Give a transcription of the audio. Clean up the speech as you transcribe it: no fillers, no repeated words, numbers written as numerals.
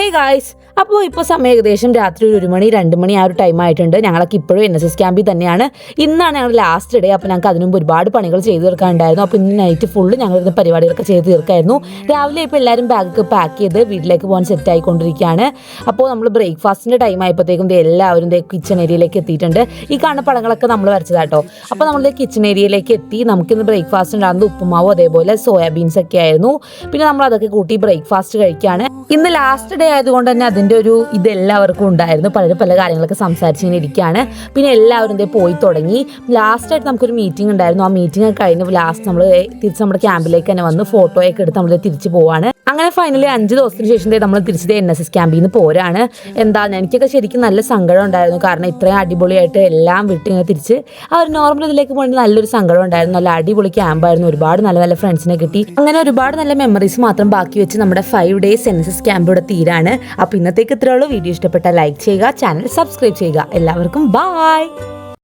Hey guys, അപ്പോൾ ഇപ്പോൾ സമയം ഏകദേശം രാത്രി 1 മണി 2 മണി ആ ഒരു ടൈം ആയിട്ടുണ്ട്. ഞങ്ങളൊക്കെ ഇപ്പോഴും NSS ക്യാമ്പിൽ തന്നെയാണ്. ഇന്നാണ് ഞങ്ങൾ ലാസ്റ്റ് ഡേ. അപ്പോൾ ഞങ്ങൾക്ക് അതിനുമുമ്പ് ഒരുപാട് പണികൾ ചെയ്ത് തീർക്കാനുണ്ടായിരുന്നു. അപ്പോൾ ഇന്ന് നൈറ്റ് ഫുള്ള് ഞങ്ങളിരുന്ന പരിപാടികളൊക്കെ ചെയ്ത് തീർക്കായിരുന്നു. രാവിലെ ഇപ്പോൾ എല്ലാവരും ബാഗൊക്കെ പാക്ക് ചെയ്ത് വീട്ടിലേക്ക് പോകാൻ സെറ്റ് ആയിക്കൊണ്ടിരിക്കുകയാണ്. അപ്പോൾ നമ്മൾ ബ്രേക്ക്ഫാസ്റ്റിൻ്റെ ടൈം ആയപ്പോഴത്തേക്കും എല്ലാവരും കിച്ചൺ ഏരിയയിലേക്ക് എത്തിയിട്ടുണ്ട്. ഈ കാണുന്ന പടങ്ങളൊക്കെ നമ്മൾ വരച്ചതാട്ടോ. അപ്പോൾ നമ്മൾ കിച്ചൺ ഏരിയയിലേക്ക് എത്തി. നമുക്കിന്ന് ബ്രേക്ക്ഫാസ്റ്റ് ഉണ്ടാകുന്നത് ഉപ്പുമാവും അതേപോലെ സോയാബീൻസ് ഒക്കെ ആയിരുന്നു. പിന്നെ നമ്മൾ അതൊക്കെ കൂട്ടി ബ്രേക്ക്ഫാസ്റ്റ് കഴിക്കുകയാണ്. ഇന്ന് ലാസ്റ്റ് ഡേ ആയതുകൊണ്ട് തന്നെ അതിൻ്റെ ഒരു ഇതെല്ലാവർക്കും ഉണ്ടായിരുന്നു. പലരും പല കാര്യങ്ങളൊക്കെ സംസാരിച്ചിങ്ങനെ ഇരിക്കുകയാണ്. പിന്നെ എല്ലാവരും പോയി തുടങ്ങി. ലാസ്റ്റായിട്ട് നമുക്കൊരു മീറ്റിംഗ് ഉണ്ടായിരുന്നു. ആ മീറ്റിംഗ് ഒക്കെ കഴിഞ്ഞ് ലാസ്റ്റ് നമ്മൾ തിരിച്ച് നമ്മുടെ ക്യാമ്പിലേക്ക് തന്നെ വന്ന് ഫോട്ടോയൊക്കെ എടുത്ത് നമ്മൾ തിരിച്ച് പോവാണ്. അങ്ങനെ ഫൈനലി 5 ദിവസത്തിന് ശേഷം നമ്മൾ തിരിച്ചത് NSS ക്യാമ്പിൽ നിന്ന് പോരാണ്. എനിക്കൊക്കെ ശരിക്കും നല്ല സങ്കടം ഉണ്ടായിരുന്നു. കാരണം ഇത്രയും അടിപൊളിയായിട്ട് എല്ലാം വിട്ട് ഇങ്ങനെ തിരിച്ച് ആ ഒരു നോർമൽ ഇതിലേക്ക് പോകേണ്ട നല്ലൊരു സങ്കടം ഉണ്ടായിരുന്നു. നല്ല അടിപൊളി ക്യാമ്പായിരുന്നു. ഒരുപാട് നല്ല നല്ല ഫ്രണ്ട്സിനെ കിട്ടി. അങ്ങനെ ഒരുപാട് നല്ല മെമ്മറീസ് മാത്രം ബാക്കി വെച്ച് നമ്മുടെ 5 days NSS ക്യാമ്പ് ഇവിടെ തീരാണ്. അപ്പോൾ ഇന്നത്തേക്ക് ഇത്രയുള്ളൂ. വീഡിയോ ഇഷ്ടപ്പെട്ടാൽ ലൈക്ക് ചെയ്യുക, ചാനൽ സബ്സ്ക്രൈബ് ചെയ്യുക. എല്ലാവർക്കും ബൈ.